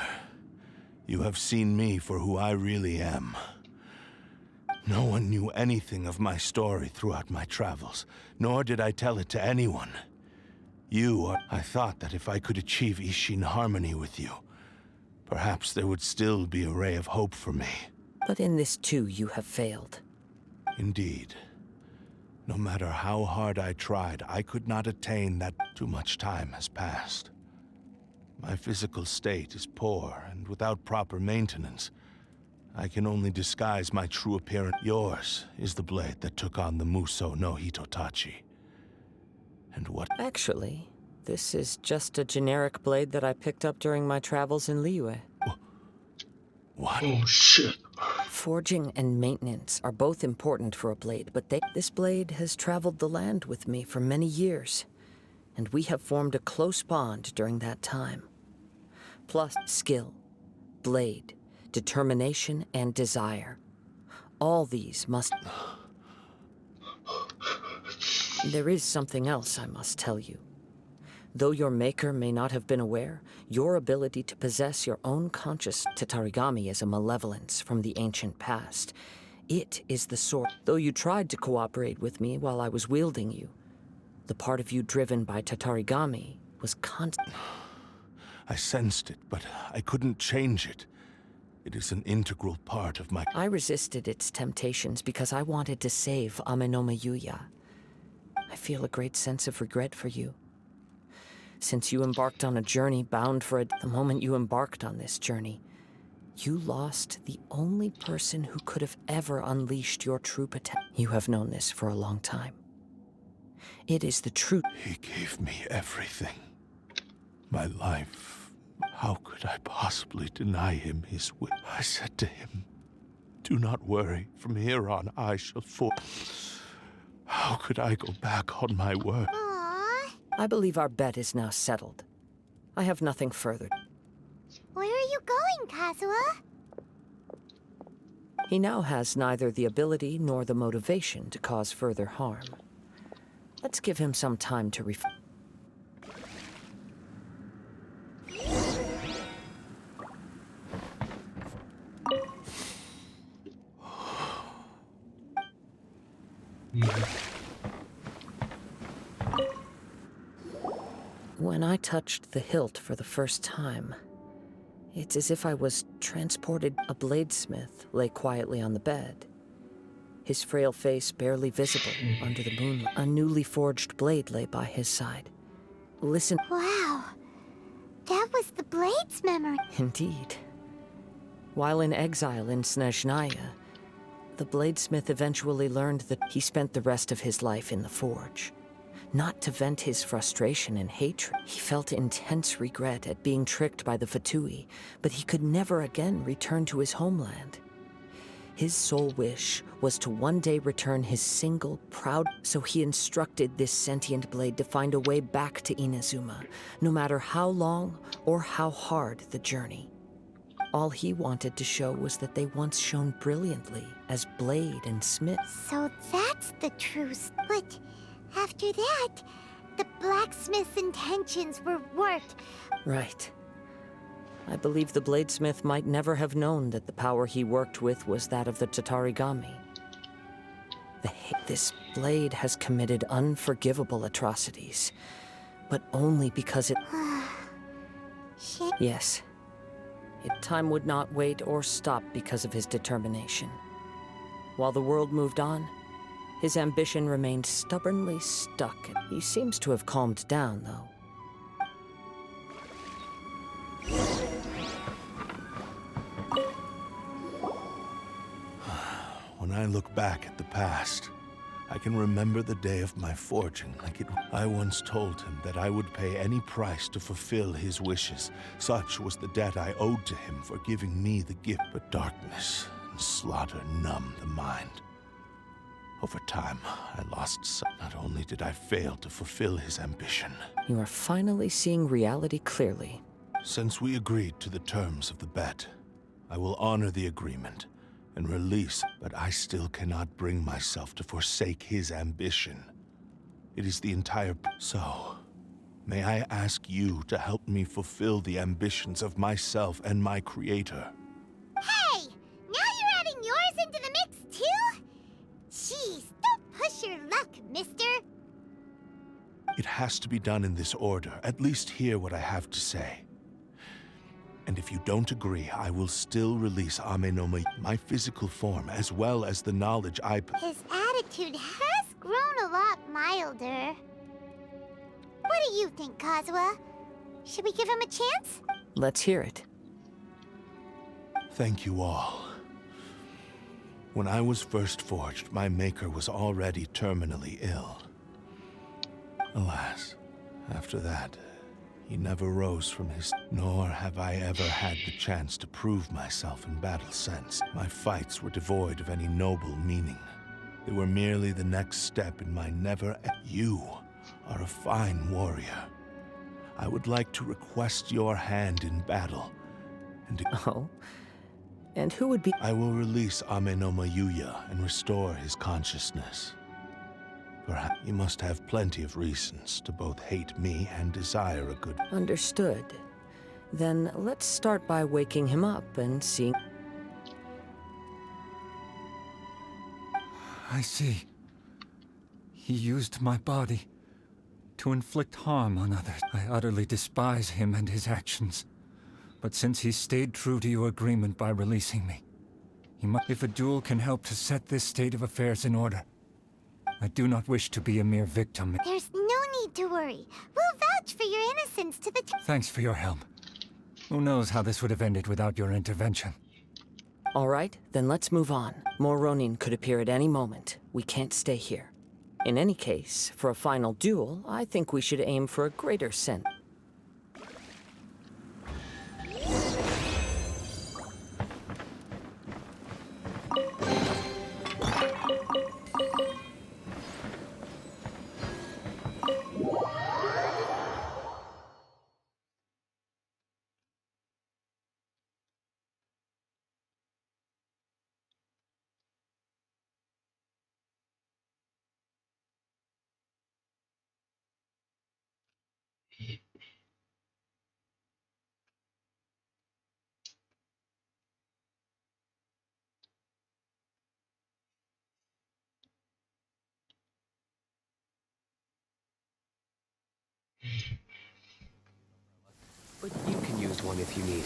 you have seen me for who I really am. No one knew anything of my story throughout my travels, nor did I tell it to anyone. I thought that if I could achieve Ishin harmony with you, perhaps there would still be a ray of hope for me. But in this too, you have failed. Indeed. No matter how hard I tried, I could not attain that. Too much time has passed. My physical state is poor, and without proper maintenance, I can only disguise my true appearance. Yours is the blade that took on the Muso no Hitotachi. And what? Actually, this is just a generic blade that I picked up during my travels in Liyue. What? Oh shit. Forging and maintenance are both important for a blade, but this blade has traveled the land with me for many years, and we have formed a close bond during that time. Plus skill, blade, determination, and desire. All these must... There is something else I must tell you. Though your maker may not have been aware, your ability to possess your own conscious Tatarigami is a malevolence from the ancient past. It is the source. Though you tried to cooperate with me while I was wielding you, the part of you driven by Tatarigami was constant. I sensed it, but I couldn't change it. It is an integral part of my... I resisted its temptations because I wanted to save Amenoma Yuya. I feel a great sense of regret for you. Since you embarked on a journey bound for it, the moment you embarked on this journey, you lost the only person who could have ever unleashed your true potential. You have known this for a long time. It is the truth. He gave me everything. My life. How could I possibly deny him his will? I said to him, "Do not worry. From here on, I shall fall." How could I go back on my word? Aww. I believe our bet is now settled. I have nothing further. Where are you going, Kazuha? He now has neither the ability nor the motivation to cause further harm. Let's give him some time to reflect. When I touched the hilt for the first time, it's as if I was transported. A bladesmith lay quietly on the bed, his frail face barely visible under the moonlight. A newly forged blade lay by his side. Listen. Wow. That was the blade's memory. Indeed. While in exile in Snezhnaya, the bladesmith eventually learned that he spent the rest of his life in the forge. Not to vent his frustration and hatred. He felt intense regret at being tricked by the Fatui, but he could never again return to his homeland. His sole wish was to one day return his single, proud... So he instructed this sentient blade to find a way back to Inazuma, no matter how long or how hard the journey. All he wanted to show was that they once shone brilliantly as blade and smith. So that's the truth. But after that, the blacksmith's intentions were warped. Right. I believe the bladesmith might never have known that the power he worked with was that of the Tatarigami. This blade has committed unforgivable atrocities, but only because it... Shit. Yes. Time would not wait or stop because of his determination. While the world moved on, his ambition remained stubbornly stuck. He seems to have calmed down, though. When I look back at the past, I can remember the day of my forging like it. I once told him that I would pay any price to fulfill his wishes. Such was the debt I owed to him for giving me the gift. But darkness and slaughter numbed the mind. Over time, I lost sight. Not only did I fail to fulfill his ambition. You are finally seeing reality clearly. Since we agreed to the terms of the bet, I will honor the agreement and release, but I still cannot bring myself to forsake his ambition. It is the entire... So, may I ask you to help me fulfill the ambitions of myself and my creator? Hey! Now you're adding yours into the mix, too? Jeez, don't push your luck, mister. It has to be done in this order. At least hear what I have to say. And if you don't agree, I will still release Amenoma, my physical form, as well as the knowledge I... His attitude has grown a lot milder. What do you think, Kazuha? Should we give him a chance? Let's hear it. Thank you all. When I was first forged, my maker was already terminally ill. Alas, after that, he never rose from his... Nor have I ever had the chance to prove myself in battle since. My fights were devoid of any noble meaning. They were merely the next step in my never... You are a fine warrior. I would like to request your hand in battle, and... Oh? And who would be... I will release Amenoma Yuya and restore his consciousness. Perhaps you must have plenty of reasons to both hate me and desire a good... Understood. Then let's start by waking him up and seeing... I see. He used my body to inflict harm on others. I utterly despise him and his actions. But since he stayed true to your agreement by releasing me, he must... If a duel can help to set this state of affairs in order, I do not wish to be a mere victim. There's no need to worry. We'll vouch for your innocence to the... Thanks for your help. Who knows how this would have ended without your intervention? All right, then let's move on. More Ronin could appear at any moment. We can't stay here. In any case, for a final duel, I think we should aim for a greater sense. But you can use one if you need.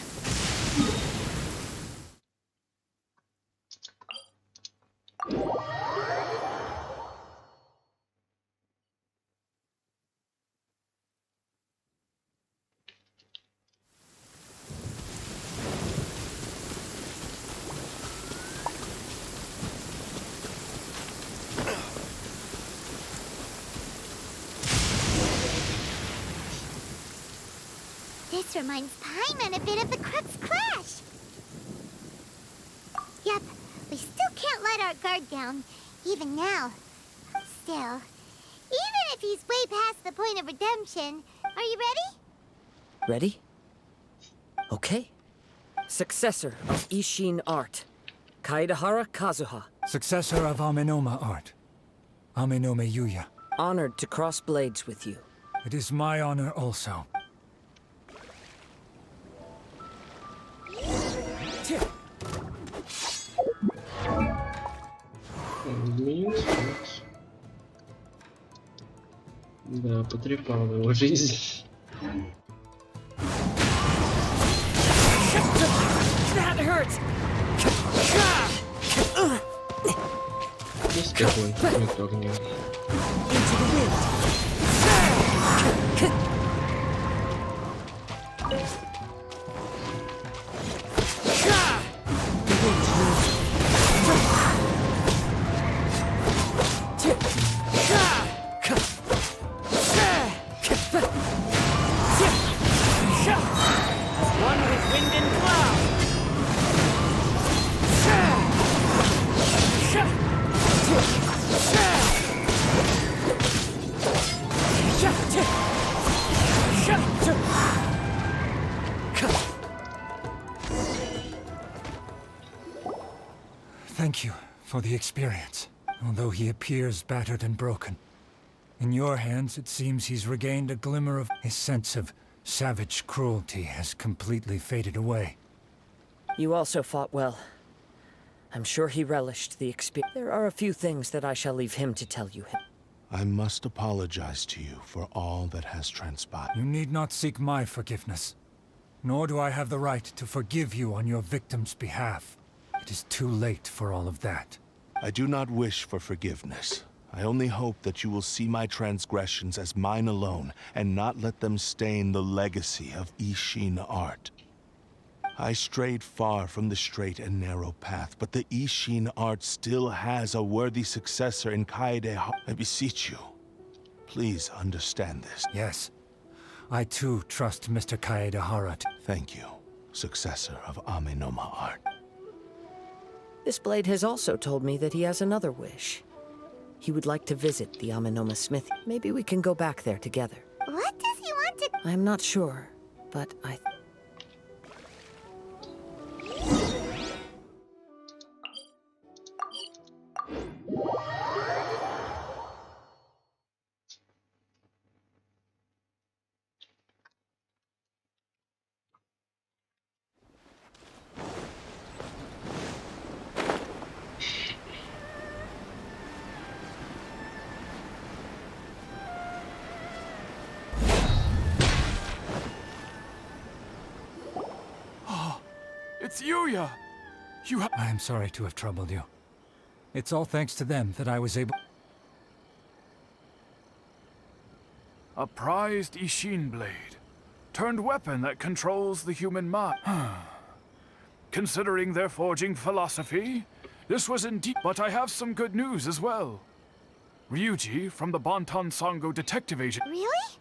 This reminds Paimon a bit of the Crux Clash. Yep, we still can't let our guard down, even now. Still, even if he's way past the point of redemption, are you ready? Ready? Okay. Successor of Ishin art, Kaidohara Kazuha. Successor of Amenoma art, Amenoma Yuya. Honored to cross blades with you. It is my honor also. Изменился. Да, потрепал его жизнь. That hurts. Есть такой метод огня. Into the wind. Thank you for the experience, although he appears battered and broken. In your hands, it seems he's regained a glimmer of... His sense of savage cruelty has completely faded away. You also fought well. I'm sure he relished the experience. There are a few things that I shall leave him to tell you. I must apologize to you for all that has transpired. You need not seek my forgiveness. Nor do I have the right to forgive you on your victim's behalf. It is too late for all of that. I do not wish for forgiveness. I only hope that you will see my transgressions as mine alone, and not let them stain the legacy of Ishin art. I strayed far from the straight and narrow path, but the Ishin art still has a worthy successor in Kaeдэhara. I beseech you, please understand this. Yes. I too trust Mr. Kaeдэhara. Thank you, successor of Amenoma art. This blade has also told me that he has another wish. He would like to visit the Amenoma smithy. Maybe we can go back there together. What does he want to... I'm not sure, but I... It's Yuya! I am sorry to have troubled you. It's all thanks to them that I was able... A prized Ishin blade. Turned weapon that controls the human mind. Considering their forging philosophy, this was indeed... But I have some good news as well. Ryuji from the Bonton Sango detective agent... Really?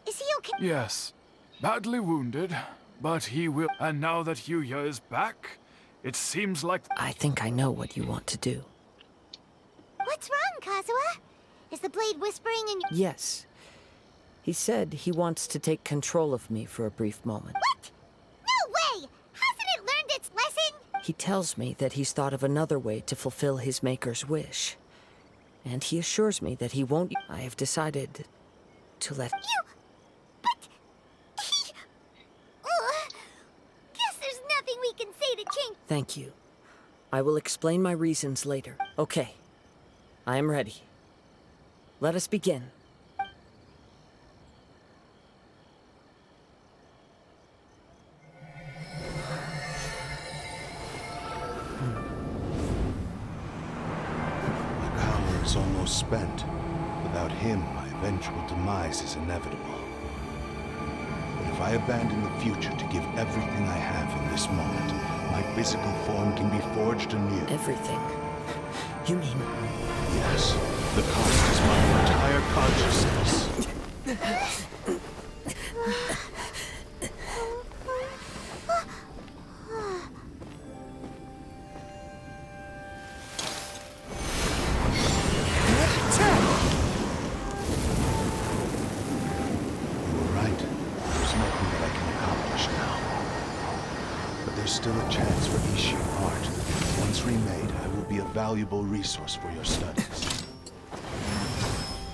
Is he okay? Yes. Badly wounded, but he will... And now that Yuya is back, it seems like... I think I know what you want to do. What's wrong, Kazuha? Is the blade whispering in your... Yes. He said he wants to take control of me for a brief moment. What? No way! Hasn't it learned its lesson? He tells me that he's thought of another way to fulfill his maker's wish. And he assures me that he won't... I have decided to let... You... But... He... Ugh. Guess there's nothing we can say to change... Thank you. I will explain my reasons later. Okay. I am ready. Let us begin. Is almost spent. Without him, my eventual demise is inevitable. But if I abandon the future to give everything I have in this moment, my physical form can be forged anew. Everything? You mean... Yes. The cost is my entire consciousness. Valuable resource for your studies.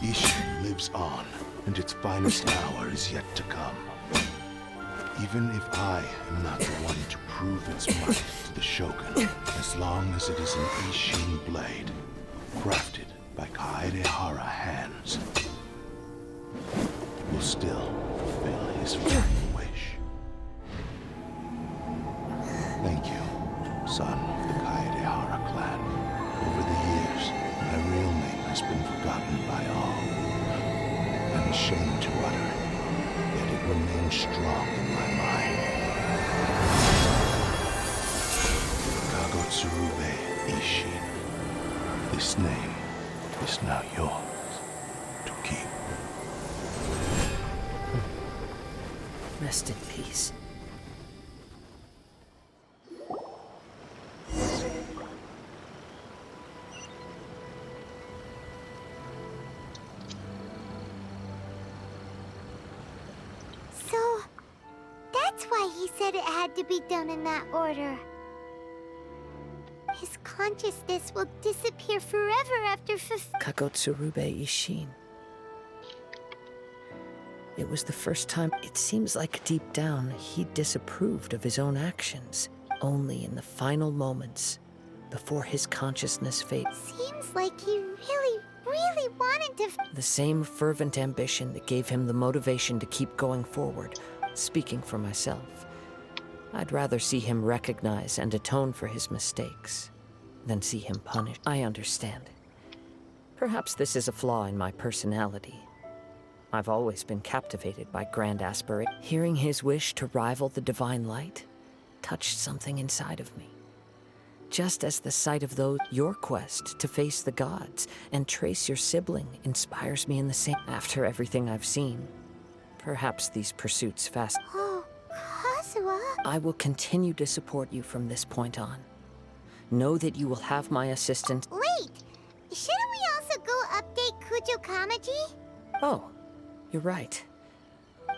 Ishin lives on, and its finest hour is yet to come. Even if I am not the one to prove its might to the Shogun, as long as it is an Ishin blade, crafted by Kaeдэhara hands, will still fulfill his final wish. Thank you, son of the Kaeдэhara clan. Over the years, my real name has been forgotten by all. I'm ashamed to utter it, yet it remains strong in my mind. Kagotsurube Ishin. This name is now yours to keep. Rest in peace. That's why he said it had to be done in that order. His consciousness will disappear forever after Kagotsurube Ishin. It was the first time. It seems like deep down he disapproved of his own actions. Only in the final moments, before his consciousness faded. Seems like he really wanted to. The same fervent ambition that gave him the motivation to keep going forward. Speaking for myself, I'd rather see him recognize and atone for his mistakes than see him punished. I understand. Perhaps this is a flaw in my personality. I've always been captivated by grand aspiration. Hearing his wish to rival the divine light touched something inside of me. Just as the sight of your quest to face the gods and trace your sibling inspires me in the same. After everything I've seen, perhaps these pursuits fast. Oh, Kazuha. I will continue to support you from this point on. Know that you will have my assistance. Wait! Shouldn't we also go update Kujo Kamaji? Oh, you're right.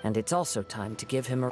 And it's also time to give him a...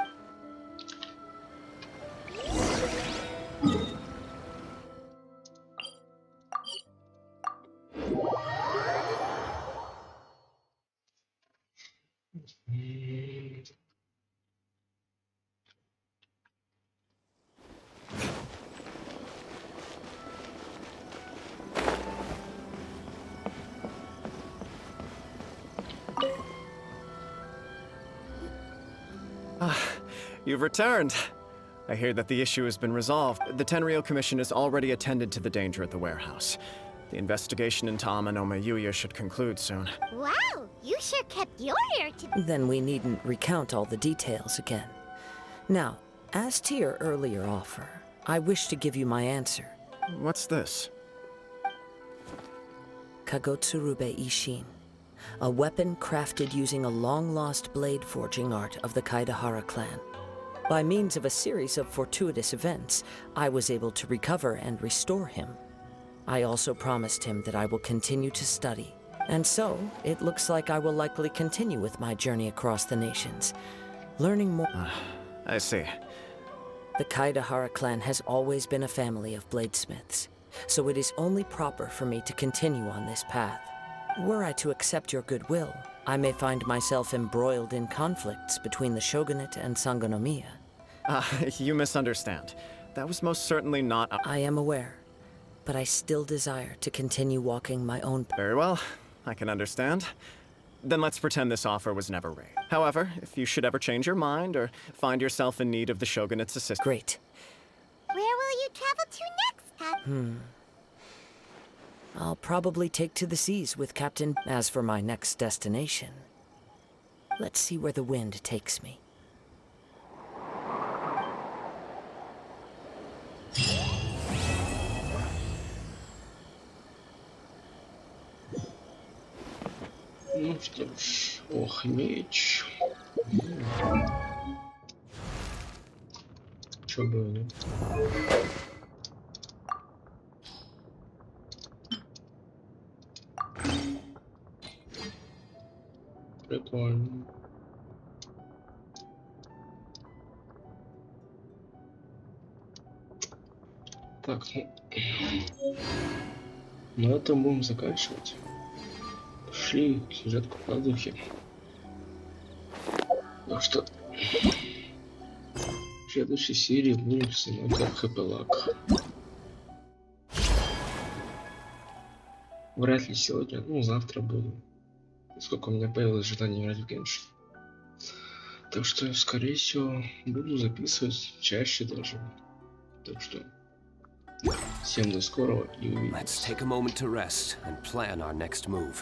You've returned. I hear that the issue has been resolved. The Tenryou Commission has already attended to the danger at the warehouse. The investigation into Amanome Yuya should conclude soon. Wow, you sure kept your ear to. Then we needn't recount all the details again. Now, as to your earlier offer, I wish to give you my answer. What's this? Kagotsurube Ishin. A weapon crafted using a long-lost blade forging art of the Kaidohara clan. By means of a series of fortuitous events, I was able to recover and restore him. I also promised him that I will continue to study. And so, it looks like I will likely continue with my journey across the nations, learning more. I see. The Kaidohara clan has always been a family of bladesmiths, so it is only proper for me to continue on this path. Were I to accept your goodwill, I may find myself embroiled in conflicts between the shogunate and Sangonomiya. You misunderstand. That was most certainly not. I am aware, but I still desire to continue walking my own path. Very well. I can understand. Then let's pretend this offer was never made. However, if you should ever change your mind or find yourself in need of the shogunate's assistance... Great. Where will you travel to next, I'll probably take to the seas with Captain. As for my next destination, let's see where the wind takes me. Ну что ж, ох, меч. Чё было? Прикольно. Так, ну, на этом будем заканчивать. Пошли сюжетку по духе. Так что в следующей серии будем снимать хэппи-лак. Вряд ли сегодня, ну завтра буду. Сколько у меня появилось желание играть в Genshin. Так что, скорее всего, буду записывать чаще даже. Так что, всем до скорого и увидимся. Let's take a moment to rest and plan our next move.